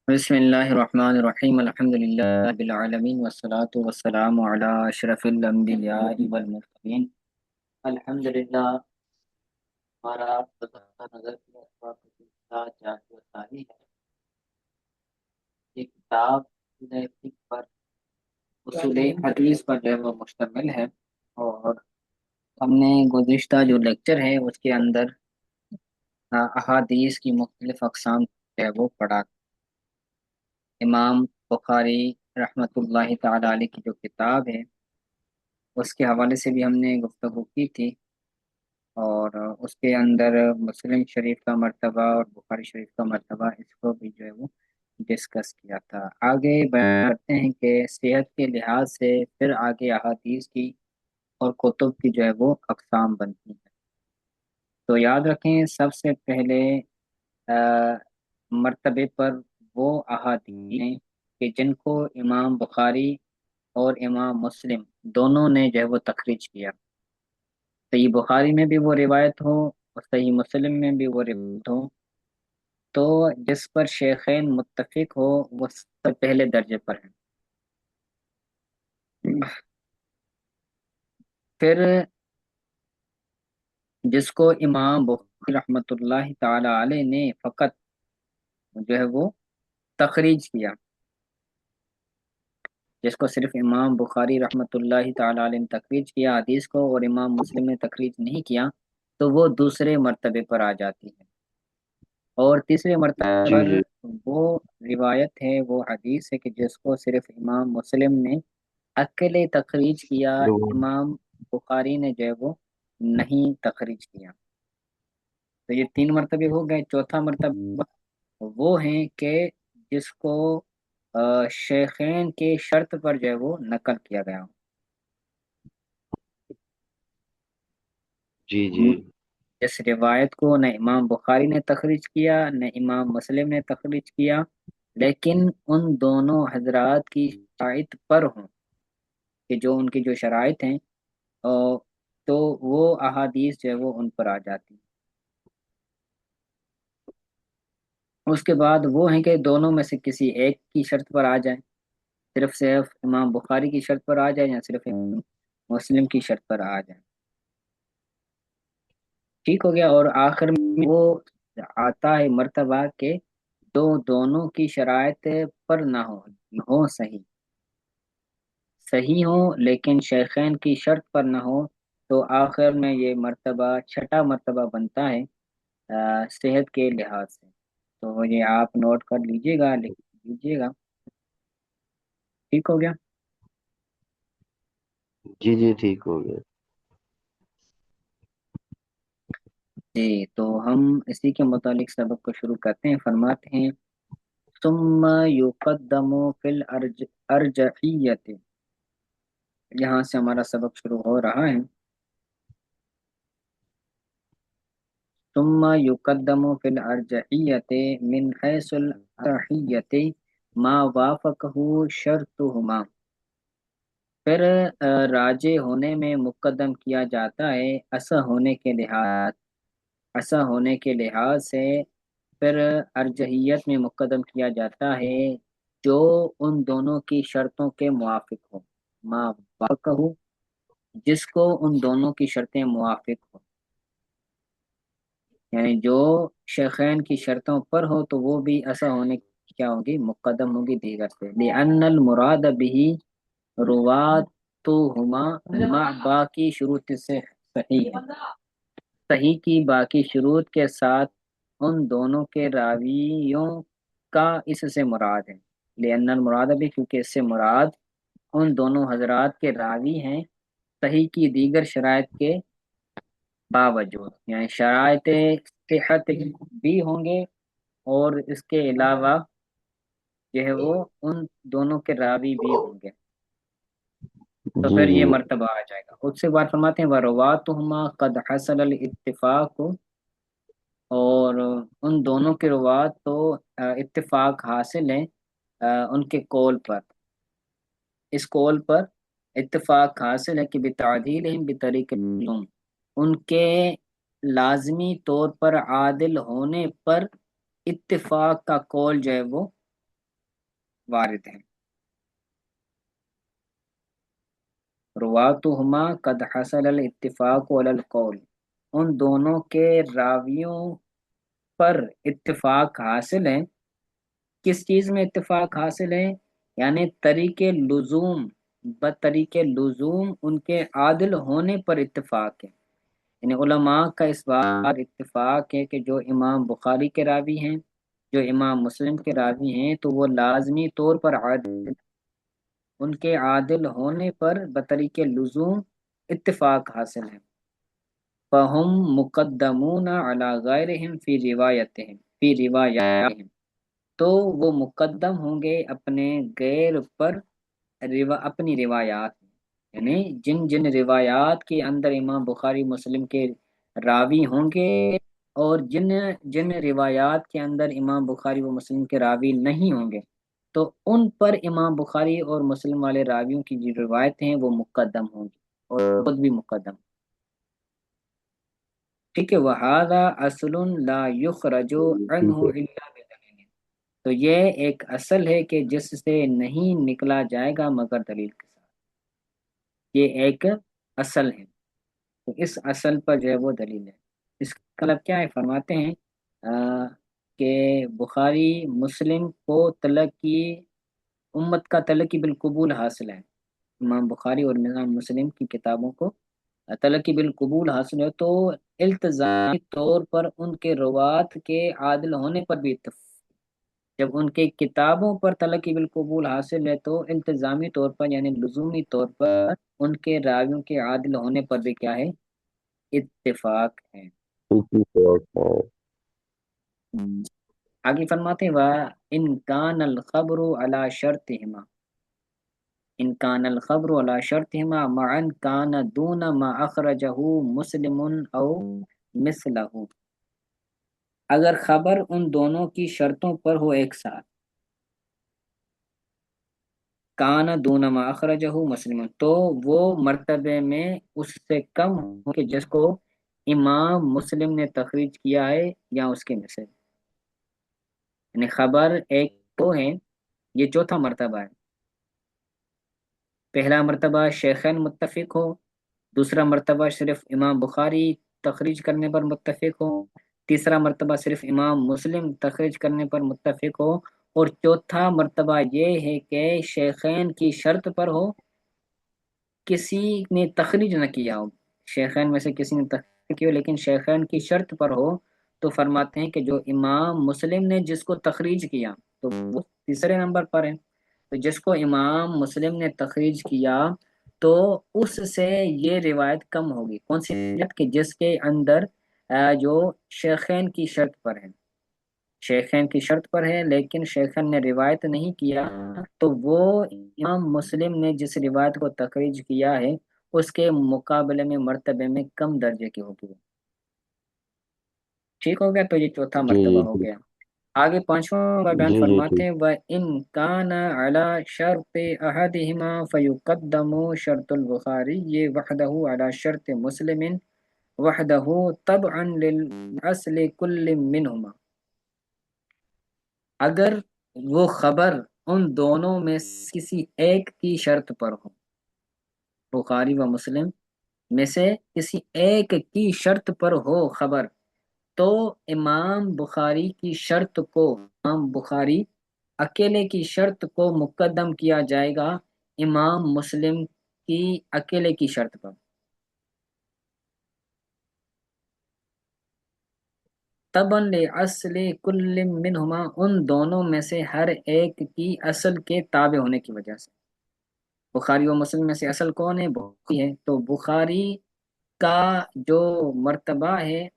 بسم اللہ الرحمن الرحیم الحمد للہ رب العالمین والصلاة والسلام علی اشرف الانبیاء والمرسلین۔ الحمد للہ ہمارا نظر کی اسباب کی کتاب جامع الثانی ہے۔ یہ کتاب فقہ پر اصول حدیث پر جو ہے وہ مشتمل ہے، اور ہم نے گزشتہ جو لیکچر ہے اس کے اندر احادیث کی مختلف اقسام جو ہے وہ پڑھا۔ امام بخاری رحمۃ اللہ تعالی علیہ کی جو کتاب ہے اس کے حوالے سے بھی ہم نے گفتگو کی تھی، اور اس کے اندر مسلم شریف کا مرتبہ اور بخاری شریف کا مرتبہ اس کو بھی جو ہے وہ ڈسکس کیا تھا۔ آگے بیان کرتے ہیں کہ صحت کے لحاظ سے پھر آگے احادیث کی اور کتب کی جو ہے وہ اقسام بنتی ہیں۔ تو یاد رکھیں، سب سے پہلے آ، مرتبے پر وہ احادیث ہیں کہ جن کو امام بخاری اور امام مسلم دونوں نے جو ہے وہ تخریج کیا۔ صحیح بخاری میں بھی وہ روایت ہو اور صحیح مسلم میں بھی وہ روایت ہو، تو جس پر شیخین متفق ہو وہ سب پہلے درجے پر ہیں۔ پھر جس کو امام بخاری رحمۃ اللہ تعالی علیہ نے فقط جو ہے وہ تخریج کیا، جس کو صرف امام بخاری رحمۃ اللہ تعالی علیہ نے تخریج کیا حدیث کو، اور امام مسلم نے تخریج نہیں کیا، تو وہ دوسرے مرتبے پر آ جاتی ہے۔ اور تیسرے مرتبہ جی پر جی وہ روایت ہے، وہ حدیث ہے کہ جس کو صرف امام مسلم نے اکیلے تخریج کیا، بالکل امام بخاری نے جو ہے وہ نہیں تخریج کیا۔ تو یہ تین مرتبے ہو گئے۔ چوتھا مرتبہ وہ ہیں کہ جس کو شیخین کے شرط پر جو ہے وہ نقل کیا گیا جی جی ہو۔ اس روایت کو نہ امام بخاری نے تخریج کیا نہ امام مسلم نے تخریج کیا، لیکن ان دونوں حضرات کی شرائط پر ہوں کہ جو ان کی جو شرائط ہیں، آ، تو وہ احادیث جو ہے وہ ان پر آ جاتی ہیں۔ اس کے بعد وہ ہیں کہ دونوں میں سے کسی ایک کی شرط پر آ جائیں، صرف امام بخاری کی شرط پر آ جائیں یا صرف امام مسلم کی شرط پر آ جائیں، ٹھیک ہو گیا۔ اور آخر میں وہ آتا ہے مرتبہ کہ دونوں کی شرائط پر نہ ہو صحیح صحیح ہو لیکن شیخین کی شرط پر نہ ہو، تو آخر میں یہ مرتبہ چھٹا مرتبہ بنتا ہے صحت کے لحاظ سے۔ تو یہ آپ نوٹ کر لیجئے گا، لکھ لیجئے گا، ٹھیک ہو گیا۔ جی جی ٹھیک ہو گیا۔ جی تو ہم اسی کے متعلق سبق کو شروع کرتے ہیں۔ فرماتے ہیں ثم یقدم فی الارجحیت، یہاں سے ہمارا سبق شروع ہو رہا ہے۔ ثم يقدم في الأرجحية من حيث الأرجحية ما وافقه شرطهما، پھر راجع ہونے میں مقدم کیا جاتا ہے ایسا ہونے کے لحاظ سے، پھر ارجحیت میں مقدم کیا جاتا ہے جو ان دونوں کی شرطوں کے موافق ہو، ما وافقه، جس کو ان دونوں کی شرطیں موافق ہو، یعنی جو شیخین کی شرطوں پر ہو تو وہ بھی ایسا ہونے کی کیا ہوگی، مقدم ہوگی دیگر سے۔ لأن المراد به رواتهما مع باقی شروط سے صحیح ہے، صحیح کی باقی شروط کے ساتھ ان دونوں کے راویوں کا اس سے مراد ہے۔ لأن المراد بھی، کیونکہ اس سے مراد ان دونوں حضرات کے راوی ہیں، صحیح کی دیگر شرائط کے باوجود، یعنی شرائط صحت بھی ہوں گے، اور اس کے علاوہ جو ہے وہ ان دونوں کے راوی بھی ہوں گے، تو جی پھر جی یہ مرتبہ آ جائے گا۔ خود سے بات فرماتے ہیں وَرُوَاتُهُمَا قَدْ حَصَلَ الاتفاق، اور ان دونوں کے روات تو اتفاق حاصل ہیں ان کے قول پر، اس قول پر اتفاق حاصل ہے کہ بتعدیلہم بطریق معلوم، ان کے لازمی طور پر عادل ہونے پر اتفاق کا قول جو ہے وہ وارد ہیں۔ رواتہما قد حصل الاتفاق علی القول، ان دونوں کے راویوں پر اتفاق حاصل ہے۔ کس چیز میں اتفاق حاصل ہے؟ یعنی طریق لزوم، بطریق لزوم ان کے عادل ہونے پر اتفاق ہے۔ یعنی علماء کا اس بات اتفاق ہے کہ جو امام بخاری کے راوی ہیں، جو امام مسلم کے راوی ہیں، تو وہ لازمی طور پر عادل، ان کے عادل ہونے پر بطریق لزوم اتفاق حاصل ہے۔ فہم مقدمون علی غیرہم فی روایاتہم، تو وہ مقدم ہوں گے اپنے غیر پر اپنی روایات میں۔ یعنی جن جن روایات کے اندر امام بخاری مسلم کے راوی ہوں گے، اور جن جن روایات کے اندر امام بخاری و مسلم کے راوی نہیں ہوں گے، تو ان پر امام بخاری اور مسلم والے راویوں کی جو روایتیں ہیں وہ مقدم ہوں گی، اور خود بھی مقدم۔ ٹھیک ہے، وَهَذَا أَصْلٌ لَا يُخْرَجُ ٹھیک عَنْهُ ہے إِلَّا بِدَلِيلٍ، تو یہ ایک اصل ہے کہ جس سے نہیں نکلا جائے گا مگر دلیل کے ساتھ، یہ ایک اصل ہے، تو اس اصل پر جو ہے وہ دلیل ہے۔ اس کا مطلب کیا ہے؟ فرماتے ہیں کہ بخاری مسلم کو تلقی امت کا تلقی بالقبول حاصل ہے، امام بخاری اور امام مسلم کی کتابوں کو تلقی بالقبول حاصل ہے، تو التزامی طور پر ان کے روات کے عادل ہونے پر بھی اتفاق۔ جب ان کے کتابوں پر تلقی بالقبول حاصل ہے تو التزامی طور پر یعنی لزومی طور پر ان کے راویوں کے عادل ہونے پر بھی کیا ہے؟ اتفاق ہے۔ اتفاق ہے۔ آگے فرماتے ہیں ان کان الخبر علی شرطہما، ان کان الخبر علی شرطہما معا کان دون ما اخرجہ مسلم او مثلہ، اگر خبر ان دونوں کی شرطوں پر ہو ایک ساتھ، کان دون ما اخرجہ مسلم، تو وہ مرتبے میں اس سے کم ہو کہ جس کو امام مسلم نے تخریج کیا ہے یا اس کے مثل۔ یعنی خبر ایک تو ہے، یہ چوتھا مرتبہ ہے۔ پہلا مرتبہ شیخین متفق ہو، دوسرا مرتبہ صرف امام بخاری تخریج کرنے پر متفق ہو، تیسرا مرتبہ صرف امام مسلم تخریج کرنے پر متفق ہو، اور چوتھا مرتبہ یہ ہے کہ شیخین کی شرط پر ہو، کسی نے تخریج نہ کیا ہو، شیخین میں سے کسی نے تخریج کی ہو لیکن شیخین کی شرط پر ہو، تو فرماتے ہیں کہ جو امام مسلم نے جس کو تخریج کیا تو وہ تیسرے نمبر پر ہے، تو جس کو امام مسلم نے تخریج کیا تو اس سے یہ روایت کم ہوگی۔ کون سی روایت؟ کہ جس کے اندر جو شیخین کی شرط پر ہے، شیخین کی شرط پر ہے لیکن شیخین نے روایت نہیں کیا، تو وہ امام مسلم نے جس روایت کو تخریج کیا ہے اس کے مقابلے میں مرتبے میں کم درجے کی ہوگی۔ ٹھیک ہو گیا، تو یہ چوتھا جی مرتبہ ہو جی گیا۔ آگے پانچواں کا بیان جی جی فرماتے ٹھیک۔ ہیں وَإِن كَانَ عَلَى شَرْطِ أَحَدِهِمَا فَيُقَدَّمُ شَرْطُ الْبُخَارِيِّ وَحْدَهُ عَلَى شَرْطِ مُسْلِمٍ وَحْدَهُ تَبْعًا لِلْأَصْلِ كُلٍّ مِّنْهُمَا، اگر وہ خبر ان دونوں میں کسی ایک کی شرط پر ہو، بخاری و مسلم میں سے کسی ایک کی شرط پر ہو خبر، تو امام بخاری کی شرط کو، امام بخاری اکیلے کی شرط کو مقدم کیا جائے گا امام مسلم کی اکیلے کی شرط پر۔ تباً لأصل کل منہما، ان دونوں میں سے ہر ایک کی اصل کے تابع ہونے کی وجہ سے۔ بخاری و مسلم میں سے اصل کون ہے؟ بخاری ہے، تو بخاری کا جو مرتبہ ہے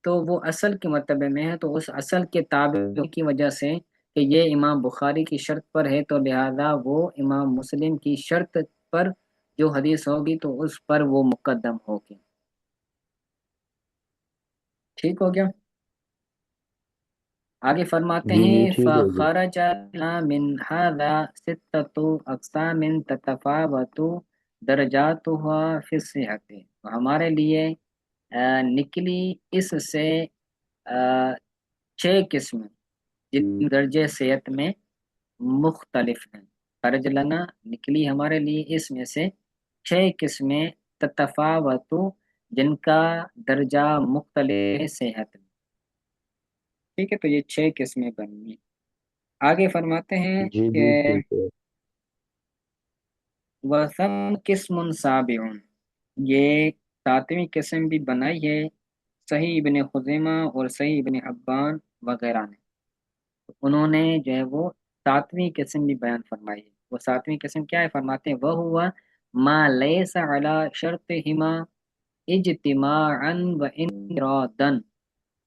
تو وہ اصل کے مرتبے میں ہے، تو اس اصل کے تابع کی وجہ سے کہ یہ امام بخاری کی شرط پر ہے تو لہذا وہ امام مسلم کی شرط پر جو حدیث ہوگی تو اس پر وہ مقدم ہوگی۔ ٹھیک ہو گیا۔ آگے فرماتے جی ہیں جی ٹھیک ہو گیا۔ فَخَرَجَ لَنَا مِنْ هَذَا سِتَّةُ أَقْسَامٍ تَتَفَاوَتُ دَرَجَاتُهَا فِي الصِّحَةِ، تو ہمارے لیے نکلی اس سے چھ قسم جن درجے صحت میں مختلف ہیں، خرج لنا نکلی ہمارے لیے اس میں سے 6 قسمیں، تتفاوت جن کا درجہ مختلف صحت میں، ٹھیک ہے، تو یہ 6 قسمیں بنی ہیں۔ آگے فرماتے ہیں جی کہ جی ٹھیک ہے۔ وَثَمْ قِسْمٌ سَابِعٌ، یہ 7ویں قسم بھی بنائی ہے صحیح ابن خزیمہ اور صحیح ابن حبان وغیرہ نے، انہوں نے جو ہے وہ 7ویں قسم بھی بیان فرمائی ہے۔ وہ 7ویں قسم کیا ہے؟ فرماتے ہیں وہ ہوا ما لیس علی شرطہما اجتماعا و انفرادا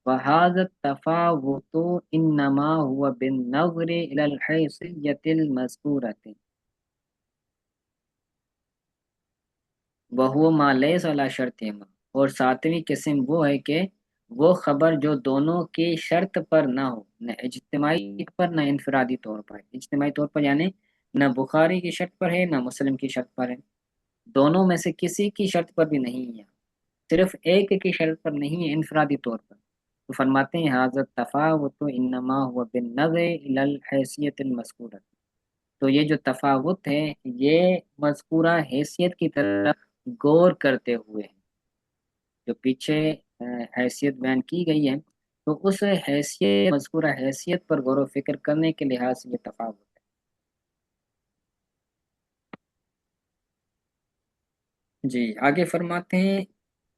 وهذا التفاوت انما هو بالنظر الى الحیثیت المذکورۃ وہو ما لیس علی شرطہما، اور 7ویں قسم وہ ہے کہ وہ خبر جو دونوں کی شرط پر نہ ہو، نہ اجتماعی پر نہ انفرادی طور پر۔ اجتماعی طور پر یعنی نہ بخاری کی شرط پر ہے نہ مسلم کی شرط پر ہے، دونوں میں سے کسی کی شرط پر بھی نہیں ہے، صرف ایک کی شرط پر نہیں ہے انفرادی طور پر، تو فرماتے ہیں حاضر تفاوت انما ہوا بالنظر الی الحیثیت المذکورہ، تو یہ جو تفاوت ہے یہ مذکورہ حیثیت کی طرف غور کرتے ہوئے ہے، جو پیچھے حیثیت بیان کی گئی ہے، تو اس حیثیت مذکورہ حیثیت پر غور و فکر کرنے کے لحاظ سے یہ تفاوت ہے۔ جی آگے فرماتے ہیں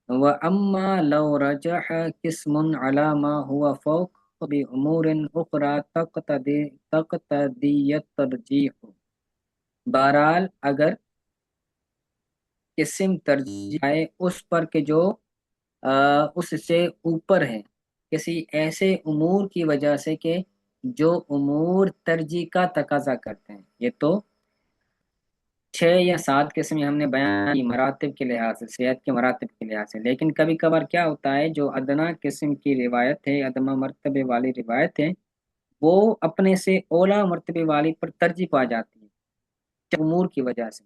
وَأَمَّا لَوْ رَجَحَ قِسْمٌ عَلَى مَا هُوَ فَوْقَ بِأُمُورٍ أُخْرَى تَقْتَضِي التَّرْجِيحَ، بہرحال اگر قسم ترجیح ہے اس پر کہ جو اس سے اوپر ہے، کسی ایسے امور کی وجہ سے کہ جو امور ترجیح کا تقاضا کرتے ہیں، یہ تو 6 یا 7 قسمیں ہم نے بیان کی مراتب کے لحاظ سے، صحت کے مراتب کے لحاظ سے، لیکن کبھی کبھار کیا ہوتا ہے جو ادنا قسم کی روایت ہے، ادنا مرتبے والی روایت ہے، وہ اپنے سے اولا مرتبے والی پر ترجیح پا جاتی ہے چند امور کی وجہ سے،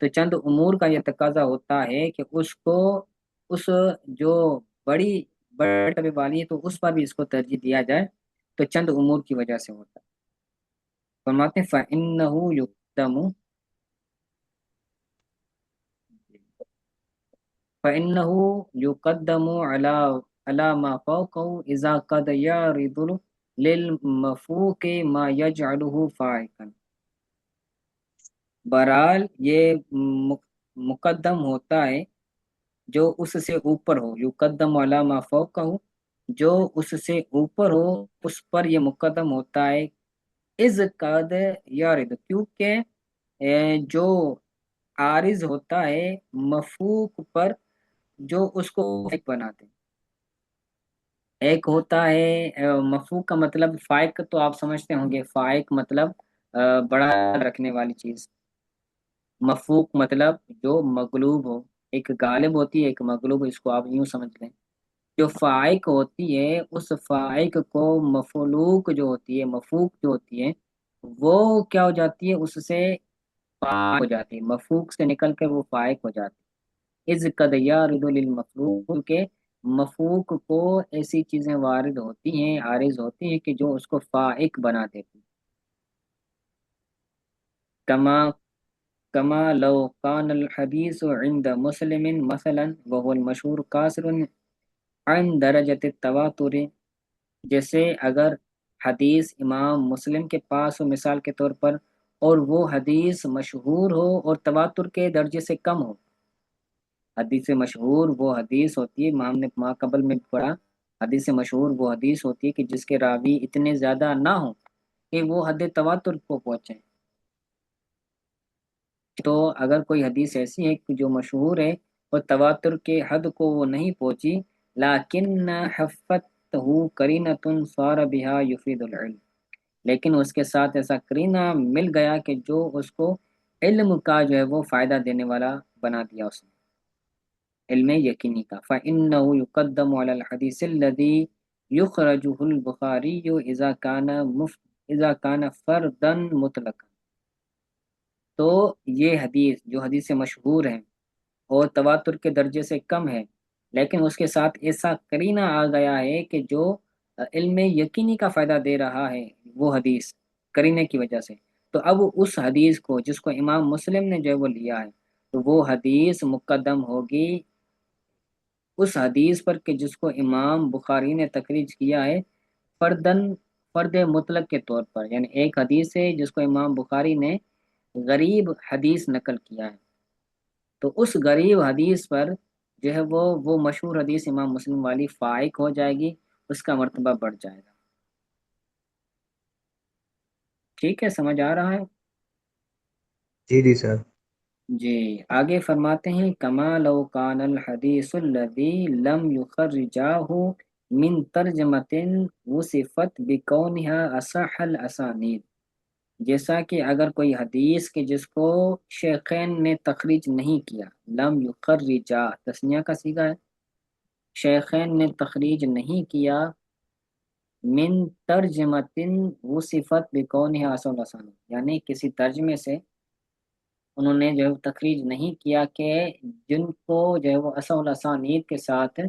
تو چند امور کا یہ تقاضا ہوتا ہے کہ اس کو اس جو بڑی بڑے مرتبے والی ہے تو اس پر بھی اس کو ترجیح دیا جائے، تو چند امور کی وجہ سے ہوتا ہے۔ فرماتے ہیں فَإِنَّهُ يُقْدَمُ فَإِنَّهُ يُقَدَّمُ عَلَى مَا فَوْقَهُ إِذَا قَدْ يَعْرِضُ لِلْمَفْوُوقِ مَا يَجْعَلُهُ فَائِقًا، بہرحال یہ مقدم ہوتا ہے جو اس سے اوپر ہو، یقدم علی ما فوقہ، جو اس سے اوپر ہو اس پر یہ مقدم ہوتا ہے، از قد یارد، کیونکہ جو عارض ہوتا ہے مفوق پر جو اس کو فائق بناتے ہیں۔ ایک ہوتا ہے مفوق کا مطلب فائق تو آپ سمجھتے ہوں گے، فائق مطلب بڑا رکھنے والی چیز، مفوق مطلب جو مغلوب ہو، ایک غالب ہوتی ہے ایک مغلوب، اس کو آپ یوں سمجھ لیں، جو فائق ہوتی ہے اس فائق کو مفلوق جو ہوتی ہے، مفوق جو ہوتی ہے وہ کیا ہو جاتی ہے، اس سے فائق ہو جاتی ہے، مفوق سے نکل کر وہ فائق ہو جاتی ہے، اذ قد یارد للمفلوق کے مفوق کو ایسی چیزیں وارد ہوتی ہیں، عارض ہوتی ہیں کہ جو اس کو فائق بنا دیتی، کما کما لو کان الحدیث عند مسلم مثلا وهو المشهور قاصر عن درجة التواتر، جیسے اگر حدیث امام مسلم کے پاس ہو مثال کے طور پر، اور وہ حدیث مشہور ہو اور تواتر کے درجے سے کم ہو، حدیث مشہور وہ حدیث ہوتی ہے، ہم نے ماں قبل میں پڑھا، حدیث مشہور وہ حدیث ہوتی ہے کہ جس کے راوی اتنے زیادہ نہ ہوں کہ وہ حد تواتر کو پہنچے، تو اگر کوئی حدیث ایسی ہے کہ جو مشہور ہے اور تواتر کے حد کو وہ نہیں پہنچی، لیکن حفت قرینۃ صار بها یفید العلم، لیکن اس کے ساتھ ایسا قرینہ مل گیا کہ جو اس کو علم کا جو ہے وہ فائدہ دینے والا بنا دیا، اس نے علم یقینی کا، فإنه يقدم على الحديث الذي يخرجه البخاري إذا كان فردا مطلقا، تو یہ حدیث جو حدیث مشہور ہیں اور تواتر کے درجے سے کم ہے، لیکن اس کے ساتھ ایسا قرینہ آ گیا ہے کہ جو علم یقینی کا فائدہ دے رہا ہے وہ حدیث، کرینے کی وجہ سے۔ تو اب اس حدیث کو جس کو امام مسلم نے جو ہے وہ لیا ہے، تو وہ حدیث مقدم ہوگی اس حدیث پر کہ جس کو امام بخاری نے تخریج کیا ہے فردن، فرد مطلق کے طور پر، یعنی ایک حدیث ہے جس کو امام بخاری نے غریب حدیث نقل کیا ہے، تو اس غریب حدیث پر جو ہے وہ مشہور حدیث امام مسلم والی فائق ہو جائے گی، اس کا مرتبہ بڑھ جائے گا۔ ٹھیک ہے، سمجھ آ رہا ہے؟ جی جی سر۔ جی، آگے فرماتے ہیں کما لو کان الحدیث الذی لم یخرجاہ من ترجمۃ وصفت بکونہا اصح الاسانید، جیسا کہ اگر کوئی حدیث کے جس کو شیخین نے تخریج نہیں کیا، لم یخرجا تسنیہ کا صیغہ ہے، شیخین نے تخریج نہیں کیا، من ترجمۃ وصفت بکونہا اصح الاسانید، یعنی کسی ترجمے سے انہوں نے جو ہے تخریج نہیں کیا کہ جن کو جو ہے وہ اصح الاسانید کے ساتھ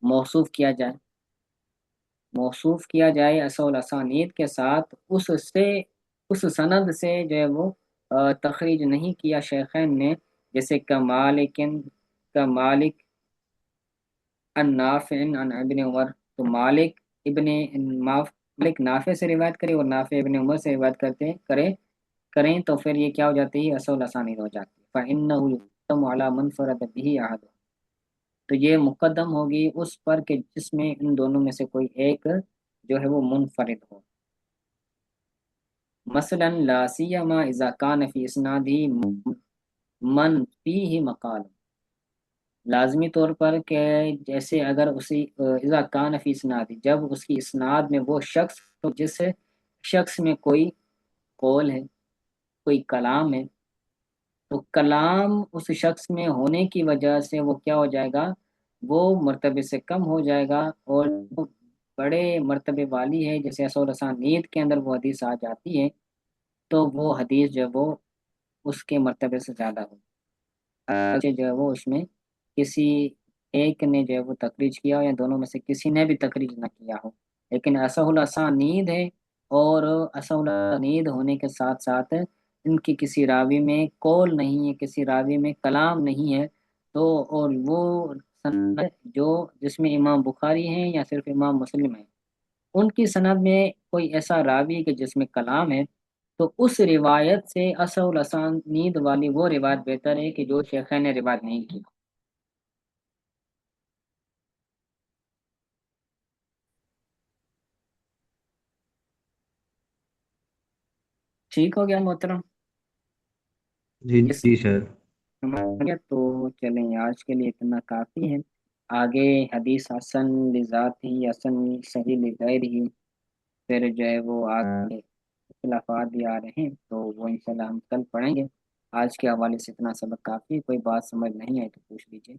موصوف کیا جائے، موصوف کیا جائے اصح الاسانید کے ساتھ، اس سند سے جو ہے وہ تخریج نہیں کیا شیخین نے، جیسے کا مالک النافع عن ابن عمر، تو مالک نافع سے روایت کرے اور نافع ابن عمر سے روایت کریں تو پھر یہ کیا ہو جاتی ہے، اصل الاسانید ہو جاتی ہے، فإنه يقدم على من فرد به احد، تو یہ مقدم ہوگی اس پر کہ جس میں ان دونوں میں سے کوئی ایک جو ہے وہ منفرد ہو، مثلا لا سیما اذا كان في اسناده من فيه مقال، لازمی طور پر کہ جیسے اگر اسی اذا كان في اسناد، جب اس کی اسناد میں وہ شخص تو جس شخص میں کوئی قول ہے، کوئی کلام ہے، تو کلام اس شخص میں ہونے کی وجہ سے وہ کیا ہو جائے گا، وہ مرتبے سے کم ہو جائے گا، اور وہ بڑے مرتبے والی ہے، جیسے اصول نیت کے اندر وہ حدیث آ جاتی ہے، تو وہ حدیث جو ہے وہ اس کے مرتبے سے زیادہ ہو، جو ہے وہ اس میں کسی ایک نے جو ہے وہ تخریج کیا ہو یا دونوں میں سے کسی نے بھی تخریج نہ کیا ہو، لیکن اصح الاسانید ہے، اور اصح الاسانید ہونے کے ساتھ ساتھ ان کی کسی راوی میں قول نہیں ہے، کسی راوی میں کلام نہیں ہے، تو اور وہ سند جو جس میں امام بخاری ہیں یا صرف امام مسلم ہیں، ان کی سند میں کوئی ایسا راوی کہ جس میں کلام ہے، تو اس روایت سے اصح الاسانید والی وہ روایت بہتر ہے کہ جو شیخین نے روایت نہیں کی۔ ٹھیک ہو گیا محترم؟ جی یہ جی سر۔ سمجھ گیا؟ تو چلیں آج کے لیے اتنا کافی ہے، آگے حدیث حسن لذات ہی، حسن صحیح لغیر ہی، پھر جو ہے وہ آگے اختلافات بھی آ رہے ہیں، تو وہ انشاءاللہ ہم کل پڑھیں گے۔ آج کے حوالے سے اتنا سبق کافی ہے، کوئی بات سمجھ نہیں آئی تو پوچھ لیجیے۔